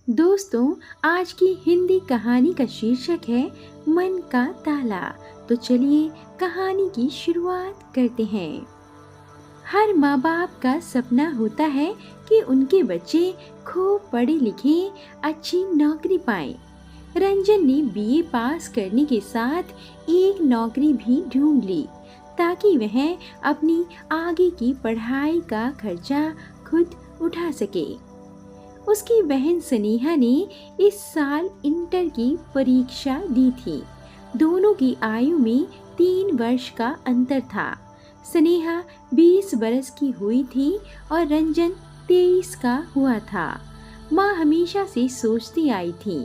दोस्तों, आज की हिंदी कहानी का शीर्षक है मन का ताला। तो चलिए कहानी की शुरुआत करते हैं। हर माँ बाप का सपना होता है कि उनके बच्चे खूब पढ़े लिखे अच्छी नौकरी पाएं। रंजन ने बीए पास करने के साथ एक नौकरी भी ढूंढ ली ताकि वह अपनी आगे की पढ़ाई का खर्चा खुद उठा सके। उसकी बहन स्नेहा ने इस साल इंटर की परीक्षा दी थी। दोनों की आयु में 3 वर्ष का अंतर था। स्नेहा 20 बरस की हुई थी और रंजन 23 का हुआ था। माँ हमेशा से सोचती आई थी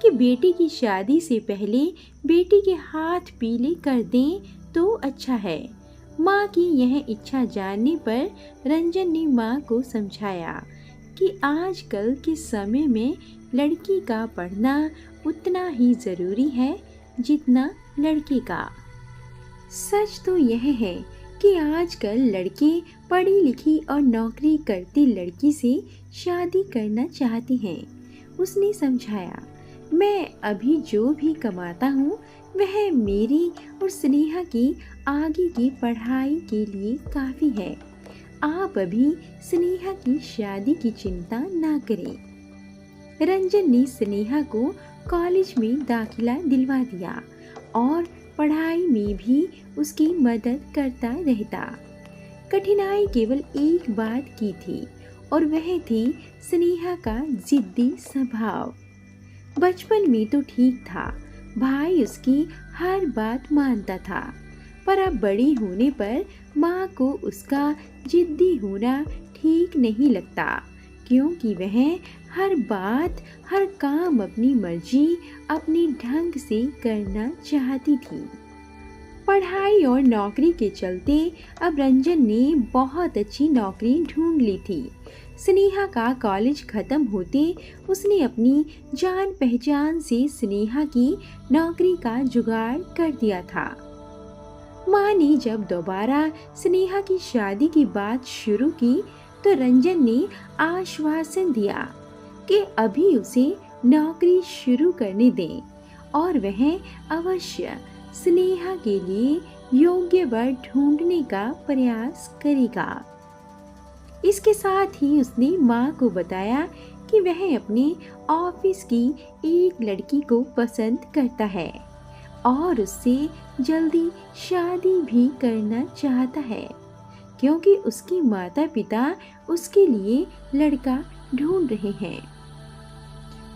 कि बेटी की शादी से पहले बेटी के हाथ पीले कर दें तो अच्छा है। माँ की यह इच्छा जानने पर रंजन ने माँ को समझाया कि आजकल के समय में लड़की का पढ़ना उतना ही ज़रूरी है जितना लड़के का। सच तो यह है कि आजकल लड़के पढ़ी लिखी और नौकरी करती लड़की से शादी करना चाहते हैं। उसने समझाया, मैं अभी जो भी कमाता हूँ वह मेरी और स्नेहा की आगे की पढ़ाई के लिए काफ़ी है। आप अभी स्नेहा की शादी की चिंता ना करें। रंजन ने स्नेहा को कॉलेज में दाखिला दिलवा दिया और पढ़ाई में भी उसकी मदद करता रहता। कठिनाई केवल एक बात की थी और वह थी स्नेहा का जिद्दी स्वभाव। बचपन में तो ठीक था, भाई उसकी हर बात मानता था, पर अब बड़ी होने पर माँ को उसका जिद्दी होना ठीक नहीं लगता, क्योंकि वह हर बात हर काम अपनी मर्जी अपने ढंग से करना चाहती थी। पढ़ाई और नौकरी के चलते अब रंजन ने बहुत अच्छी नौकरी ढूंढ ली थी। स्नेहा का कॉलेज खत्म होते उसने अपनी जान पहचान से स्नेहा की नौकरी का जुगाड़ कर दिया था। माँ ने जब दोबारा स्नेहा की शादी की बात शुरू की तो रंजन ने आश्वासन दिया कि अभी उसे नौकरी शुरू करने दें और वह अवश्य स्नेहा के लिए योग्य वर ढूंढने का प्रयास करेगा। इसके साथ ही उसने माँ को बताया कि वह अपने ऑफिस की एक लड़की को पसंद करता है और उससे जल्दी शादी भी करना चाहता है, क्योंकि उसके माता पिता उसके लिए लड़का ढूंढ रहे हैं।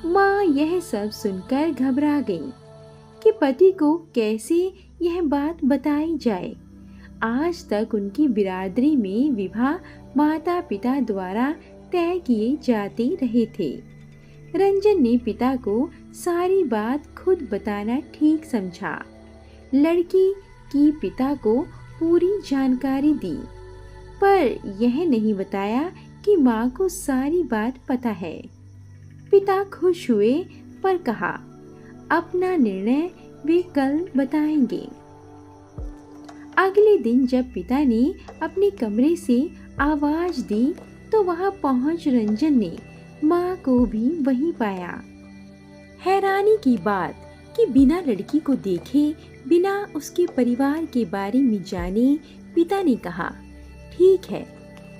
माँ यह सब सुनकर घबरा गई कि पति को कैसे यह बात बताई जाए। आज तक उनकी बिरादरी में विवाह माता पिता द्वारा तय किए जाते रहे थे। रंजन ने पिता को सारी बात खुद बताना ठीक समझा। लड़की की पिता को पूरी जानकारी दी, पर यह नहीं बताया कि माँ को सारी बात पता है। पिता खुश हुए पर कहा, अपना निर्णय वे कल बताएंगे। अगले दिन जब पिता ने अपने कमरे से आवाज दी तो वहां पहुंच रंजन ने माँ को भी वहीं पाया। हैरानी की बात कि बिना लड़की को देखे, बिना उसके परिवार के बारे में जाने, पिता ने कहा, ठीक है,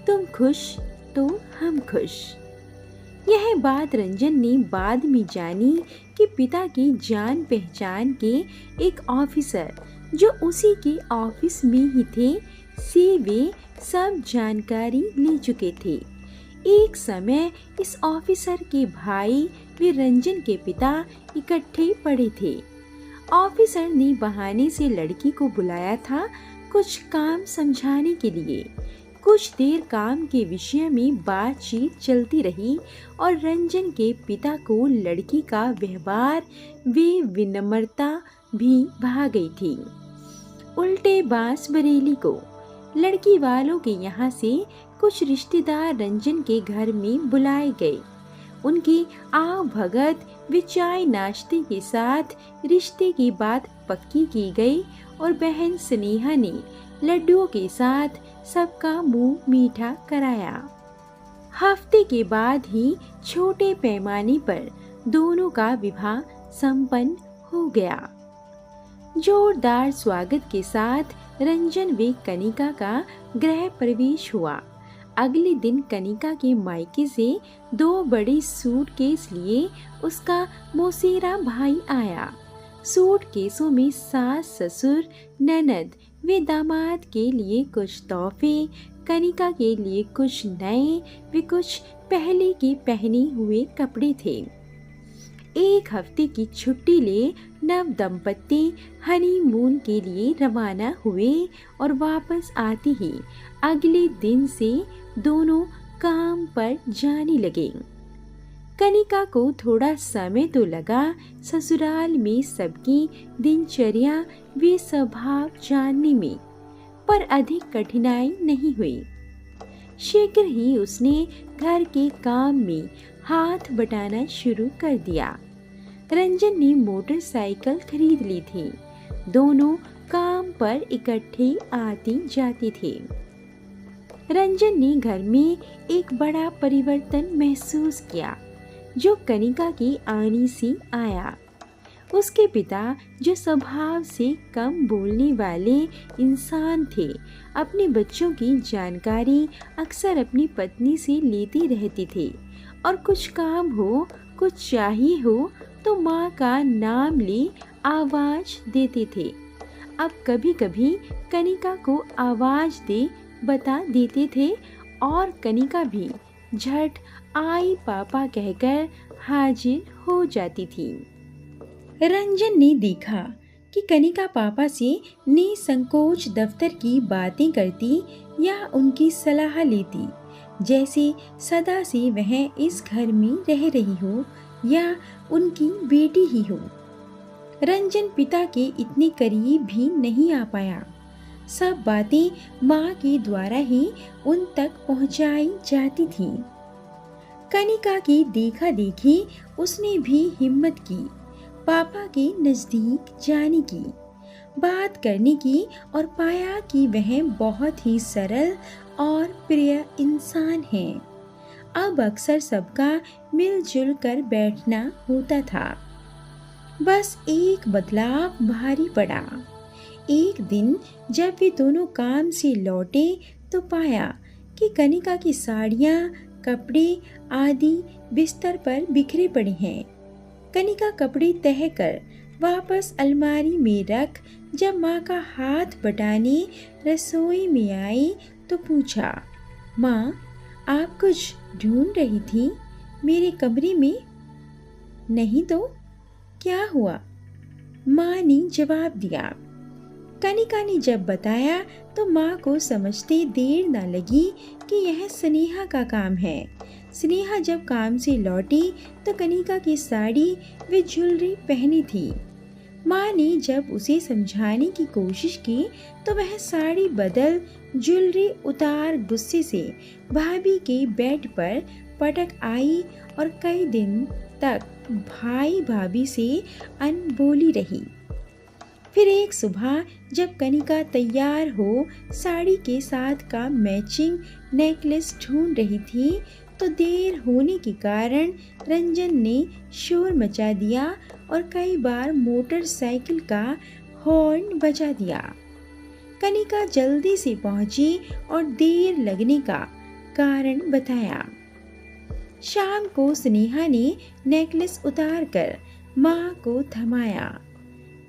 तुम खुश तो हम खुश। यह बात रंजन ने बाद में जानी कि पिता की जान पहचान के एक ऑफिसर जो उसी के ऑफिस में ही थे से वे सब जानकारी ले चुके थे। एक समय इस ऑफिसर के भाई वे रंजन के पिता इकट्ठे पड़े थे। ऑफिसर ने बहाने से लड़की को बुलाया था कुछ काम समझाने के लिए। कुछ देर काम के विषय में बातचीत चलती रही और रंजन के पिता को लड़की का व्यवहार वे विनम्रता भी भा गई थी। उल्टे बांस बरेली को लड़की वालों के यहाँ से कुछ रिश्तेदार रंजन के घर में बुलाए गए। उनकी आव भगत व चाय नाश्ते के साथ रिश्ते की बात पक्की की गई और बहन स्नेहा ने लड्डुओं के साथ सबका मुंह मीठा कराया। हफ्ते के बाद ही छोटे पैमाने पर दोनों का विवाह संपन्न हो गया। जोरदार स्वागत के साथ रंजन व कनिका का गृह प्रवेश हुआ। अगले दिन कनिका के मायके से 2 बड़े सूटकेस लिए उसका मौसेरा भाई आया। सूटकेसों में सास ससुर ननद व दामाद के लिए कुछ तोहफे, कनिका के लिए कुछ नए व कुछ पहले के पहने हुए कपड़े थे। 1 हफ्ते की छुट्टी ले नव दंपत्ति हनीमून के लिए रवाना हुए और वापस आते ही अगले दिन से दोनों काम पर जाने लगे। कनिका को थोड़ा समय तो लगा ससुराल में सबकी दिनचर्या व स्वभाव जानने में, पर अधिक कठिनाई नहीं हुई। शीघ्र ही उसने घर के काम में हाथ बटाना शुरू कर दिया। रंजन ने मोटरसाइकिल खरीद ली थी। दोनों काम पर इकट्ठे आते जाते थे। रंजन ने घर में एक बड़ा परिवर्तन महसूस किया जो कनिका के आने से आया। उसके पिता, जो स्वभाव से कम बोलने वाले इंसान थे, अपने बच्चों की जानकारी अक्सर अपनी पत्नी से लेते रहते थे और कुछ काम हो, कुछ चाहिए हो तो माँ का नाम ले आवाज देते थे। अब कभी कभी कनिका को आवाज दे बता देते थे और कनिका भी झट आई पापा कहकर हाजिर हो जाती थी। रंजन ने देखा कि कनिका पापा से निसंकोच दफ्तर की बातें करती या उनकी सलाह लेती, जैसे सदा से वह इस घर में रह रही हो या उनकी बेटी ही हो। रंजन पिता के इतने करीब भी नहीं आ पाया। सब बातें माँ के द्वारा ही उन तक पहुँचाई जाती थी। कनिका की देखा देखी उसने भी हिम्मत की पापा के नजदीक जाने की, बात करने की और पाया कि वह बहुत ही सरल और प्रिय इंसान है। अब अक्सर सबका मिलजुल कर बैठना होता था। बस एक बदलाव भारी पड़ा। एक दिन जब वे दोनों काम से लौटे तो पाया कि कनिका की साड़ियाँ, कपड़े आदि बिस्तर पर बिखरे पड़े हैं। कनिका कपड़े तह कर वापस अलमारी में रख जब माँ का हाथ बटाने रसोई में आई तो पूछा, माँ आप कुछ ढूंढ रही थी मेरे कमरे में? नहीं तो क्या हुआ? माँ ने जवाब दिया। कनिका ने जब बताया तो माँ को समझते देर न लगी कि यह स्नेहा का काम है। स्नेहा जब काम से लौटी तो कनिका की साड़ी व ज्वेलरी पहनी थी। माँ ने जब उसे समझाने की कोशिश की तो वह साड़ी बदल ज्वेलरी उतार गुस्से से भाभी के बेड पर पटक आई और कई दिन तक भाई भाभी से अनबोली रही। फिर एक सुबह जब कनिका तैयार हो साड़ी के साथ का मैचिंग नेकलेस ढूंढ रही थी तो देर होने के कारण रंजन ने शोर मचा दिया और कई बार मोटरसाइकिल का हॉर्न बजा दिया। कनिका जल्दी से पहुंची और देर लगने का कारण बताया। शाम को स्नेहा ने नेकलेस उतारकर माँ को थमाया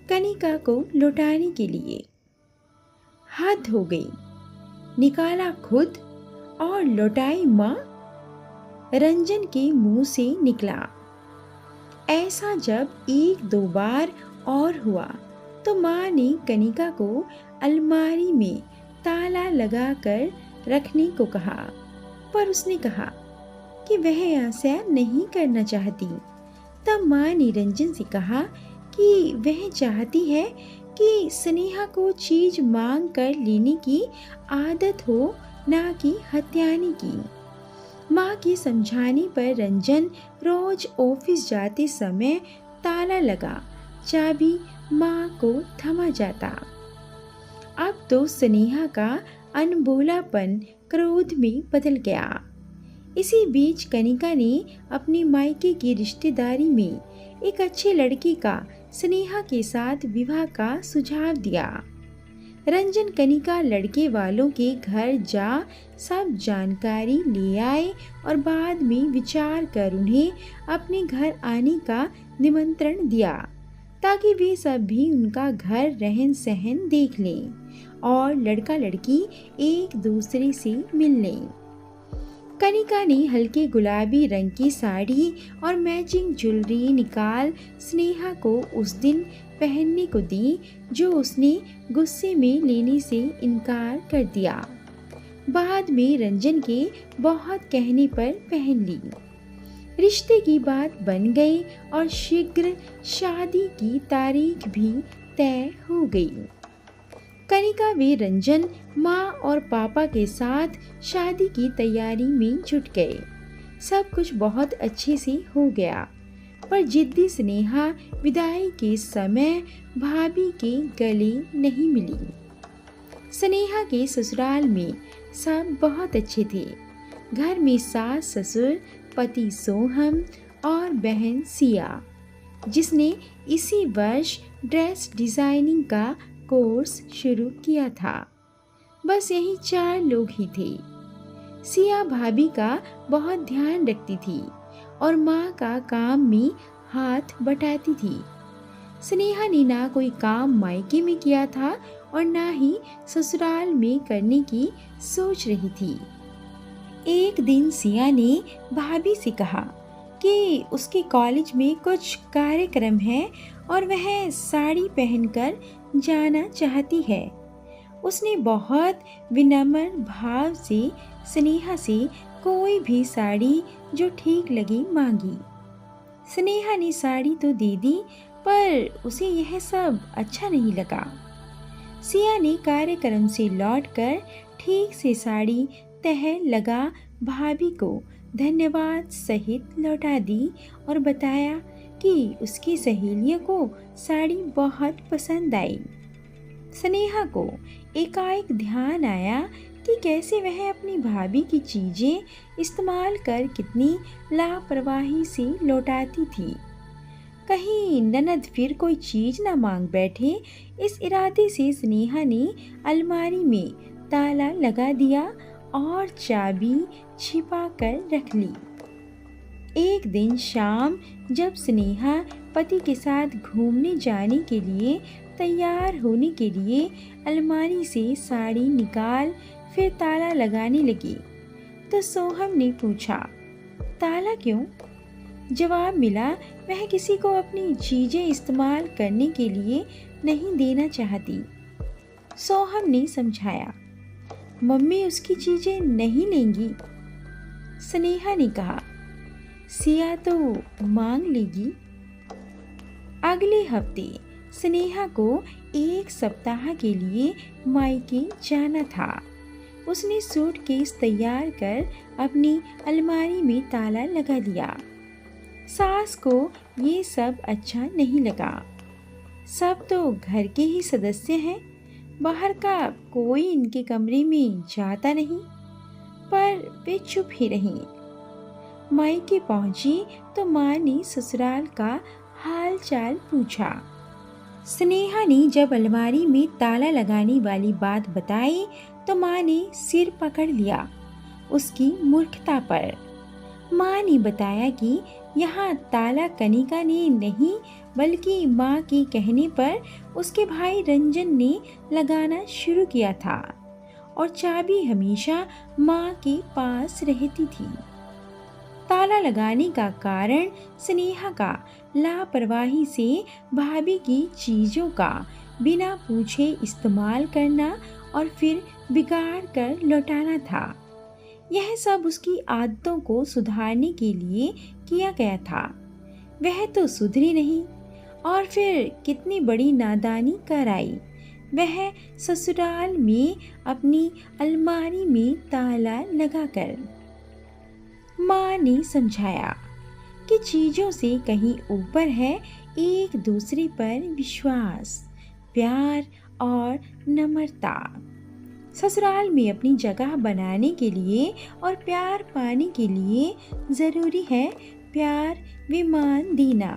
कनिका को लौटाने के लिए। हद हो गई, निकाला खुद और लौटाई माँ? रंजन के मुंह से निकला। ऐसा जब 1-2 बार और हुआ तो माँ ने कनिका को अलमारी में ताला लगाकर रखने को कहा, पर उसने कहा कि वह ऐसा नहीं करना चाहती। तब माँ ने रंजन से कहा कि वह चाहती है कि स्नेहा को चीज मांग कर लेने की आदत हो, ना कि हत्याने की। माँ के समझाने पर रंजन रोज ऑफिस जाते समय ताला लगा चाबी माँ को थमा जाता। अब तो स्नेहा का अनबोलापन क्रोध में बदल गया। इसी बीच कनिका ने अपनी मायके की रिश्तेदारी में एक अच्छे लड़के का स्नेहा के साथ विवाह का सुझाव दिया। रंजन कनिका लड़के वालों के घर जा सब जानकारी ले आए और बाद में विचार कर उन्हें अपने घर आने का निमंत्रण दिया ताकि वे सब भी उनका घर रहन सहन देख लें और लड़का लड़की एक दूसरे से मिल लें। कनिका ने हल्के गुलाबी रंग की साड़ी और मैचिंग ज्वेलरी निकाल स्नेहा को उस दिन पहनने को दी, जो उसने गुस्से में लेने से इनकार कर दिया। बाद में रंजन के बहुत कहने पर पहन ली। रिश्ते की बात बन गई और शीघ्र शादी की तारीख भी तय हो गई। कनिका वे रंजन माँ और पापा के साथ शादी की तैयारी में जुट गए। सब कुछ बहुत अच्छे से हो गया, पर जिद्दी स्नेहा विदाई के समय भाभी के गले नहीं मिली। स्नेहा के ससुराल में सब बहुत अच्छे थे। घर में सास ससुर, पति सोहम और बहन सिया, जिसने इसी वर्ष ड्रेस डिजाइनिंग का कोर्स शुरू किया था। बस यही 4 लोग ही थे। सिया भाभी का बहुत ध्यान रखती थी और माँ का काम में हाथ बटाती थी। स्नेहा ने ना कोई काम मायके में किया था और ना ही ससुराल में करने की सोच रही थी। एक दिन सिया ने भाभी से कहा कि उसके कॉलेज में कुछ कार्यक्रम है और वह साड़ी पहनकर जाना चाहती है। उसने बहुत विनम्र भाव से स्नेहा से कोई भी साड़ी जो ठीक लगी मांगी। स्नेहा ने साड़ी तो दे दी, पर उसे यह सब अच्छा नहीं लगा। सिया ने कार्यक्रम से लौटकर ठीक से साड़ी तह लगा भाभी को धन्यवाद सहित लौटा दी और बताया कि उसकी सहेलियों को साड़ी बहुत पसंद आई। स्नेहा को एकाएक ध्यान आया कि कैसे वह अपनी भाभी की चीजें इस्तेमाल कर कितनी लापरवाही से लौटाती थी। कहीं ननद फिर कोई चीज ना मांग बैठे, इस इरादे से स्नेहा ने अलमारी में ताला लगा दिया और चाबी छिपा कर रख ली। एक दिन शाम जब स्नेहा पति के साथ घूमने जाने के लिए तैयार होने के लिए अलमारी से साड़ी निकाल फिर ताला लगाने लगी, तो सोहम ने पूछा, ताला क्यों? जवाब मिला, वह किसी को अपनी चीजें इस्तेमाल करने के लिए नहीं देना चाहती। सोहम ने समझाया, मम्मी उसकी चीजें नहीं लेंगी। स्नेहा ने कहा, सिया तो मांग लेगी। अगले हफ्ते स्नेहा को 1 सप्ताह के लिए मायके जाना था। उसने सूटकेस तैयार कर अपनी अलमारी में ताला लगा दिया। सास को ये सब अच्छा नहीं लगा। सब तो घर के ही सदस्य हैं, बाहर का कोई इनके कमरे में जाता नहीं, पर वे चुप ही रहीं। मायके पहुंची तो माँ ने ससुराल का हाल चाल पूछा। स्नेहा ने जब अलमारी में ताला लगाने वाली बात बताई तो माँ ने सिर पकड़ लिया उसकी मूर्खता पर। माँ ने बताया कि यहाँ ताला कनिका ने नहीं बल्कि माँ के कहने पर उसके भाई रंजन ने लगाना शुरू किया था और चाबी हमेशा माँ के पास रहती थी। ताला लगाने का कारण स्नेहा का लापरवाही से भाभी की चीजों का बिना पूछे इस्तेमाल करना और फिर बिगाड़ कर लौटाना था। यह सब उसकी आदतों को सुधारने के लिए किया गया था। वह तो सुधरी नहीं और फिर कितनी बड़ी नादानी कर आई। वह ससुराल में अपनी अलमारी में ताला लगाकर। माँ ने समझाया कि चीजों से कहीं ऊपर है एक दूसरे पर विश्वास, प्यार और नम्रता। ससुराल में अपनी जगह बनाने के लिए और प्यार पाने के लिए ज़रूरी है प्यार विमान देना।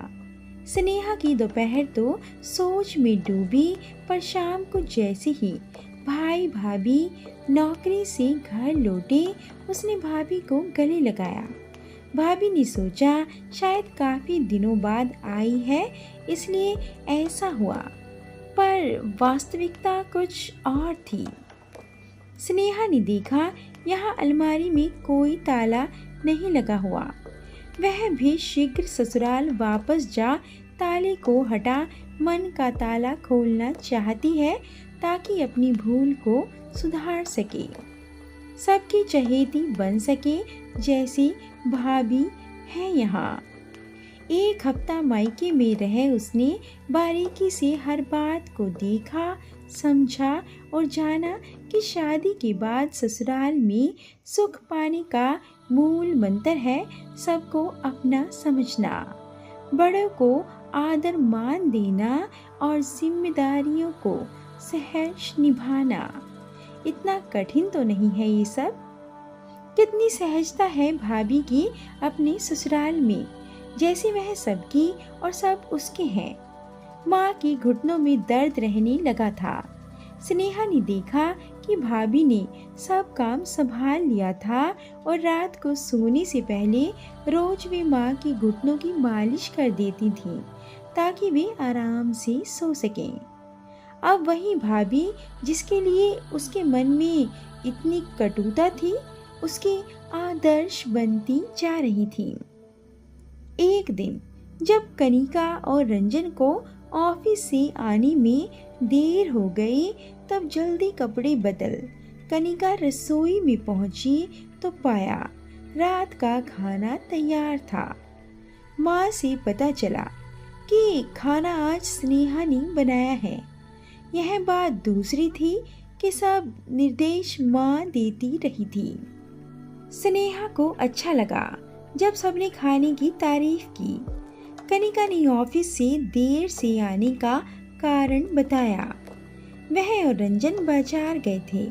स्नेहा की दोपहर तो सोच में डूबी, पर शाम को जैसे ही भाई भाभी नौकरी से घर लौटे, उसने भाभी को गले लगाया। भाभी ने सोचा शायद काफ़ी दिनों बाद आई है इसलिए ऐसा हुआ, पर वास्तविकता कुछ और थी। स्नेहा ने देखा यहाँ अलमारी में कोई ताला नहीं लगा हुआ। वह भी शीघ्र ससुराल वापस जा ताले को हटा मन का ताला खोलना चाहती है ताकि अपनी भूल को सुधार सके, सबकी चहेती बन सके जैसी भाभी है यहाँ। एक हफ्ता मायके में रहे उसने बारीकी से हर बात को देखा, समझा और जाना कि शादी के बाद ससुराल में सुख पाने का मूल मंत्र है सबको अपना समझना, बड़ों को आदर मान देना और जिम्मेदारियों को सहज निभाना। इतना कठिन तो नहीं है ये सब। कितनी सहजता है भाभी की अपने ससुराल में, जैसे वह सबकी और सब उसके हैं। माँ के घुटनों में दर्द रहने लगा था। स्नेहा ने देखा कि भाभी ने सब काम संभाल लिया था और रात को सोने से पहले रोज वे माँ के घुटनों की मालिश कर देती थी ताकि वे आराम से सो सकें। अब वही भाभी जिसके लिए उसके मन में इतनी कटुता थी, उसके आदर्श बनती जा रही थी। एक दिन जब कनिका और रंजन को ऑफिस से आने में देर हो गई, तब जल्दी कपड़े बदल कनिका रसोई में पहुंची तो पाया रात का खाना तैयार था। माँ से पता चला कि खाना आज स्नेहा ने बनाया है। यह बात दूसरी थी कि सब निर्देश माँ देती रही थी। स्नेहा को अच्छा लगा जब सबने खाने की तारीफ की। कनिका ने ऑफिस से देर से आने का कारण बताया। वह और रंजन बाजार गए थे।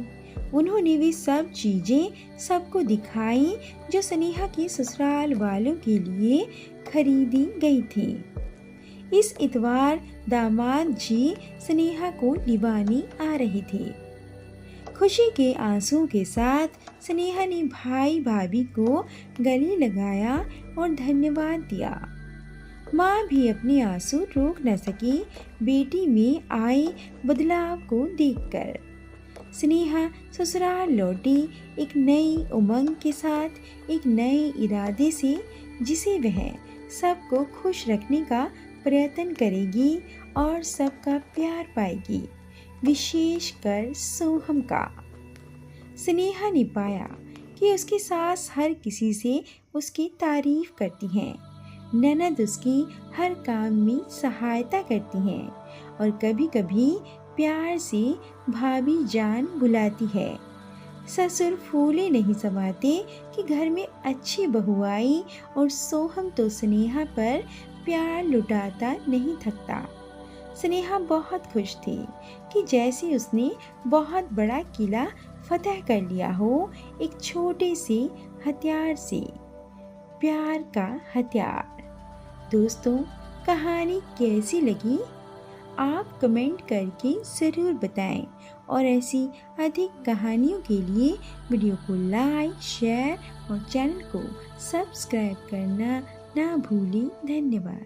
उन्होंने वे सब चीजें सबको दिखाई जो स्नेहा के ससुराल वालों के लिए खरीदी गई थी। इस इतवार दामाद जी स्नेहा को निभाने आ रहे थे। खुशी के आंसुओं के साथ स्नेहा ने भाई भाभी को गले लगाया और धन्यवाद दिया। माँ भी अपने आंसू रोक न सकी बेटी में आए बदलाव को देखकर। स्नेहा ससुराल लौटी एक नई उमंग के साथ, एक नए इरादे से, जिसे वह सबको खुश रखने का प्रयत्न करेगी और सबका प्यार पाएगी, विशेषकर सोहम का। स्नेहा ने पाया कि उसकी सास हर किसी से उसकी तारीफ करती हैं, ननद उसकी हर काम में सहायता करती हैं और कभी कभी प्यार से भाभी जान बुलाती है। ससुर फूले नहीं समाते कि घर में अच्छी बहू आई और सोहम तो स्नेहा पर प्यार लुटाता नहीं थकता। स्नेहा बहुत खुश थी कि जैसे उसने बहुत बड़ा किला फतह कर लिया हो, एक छोटे से हथियार से, प्यार का हथियार। दोस्तों, कहानी कैसी लगी आप कमेंट करके ज़रूर बताएं और ऐसी अधिक कहानियों के लिए वीडियो को लाइक, शेयर और चैनल को सब्सक्राइब करना ना भूलें। धन्यवाद।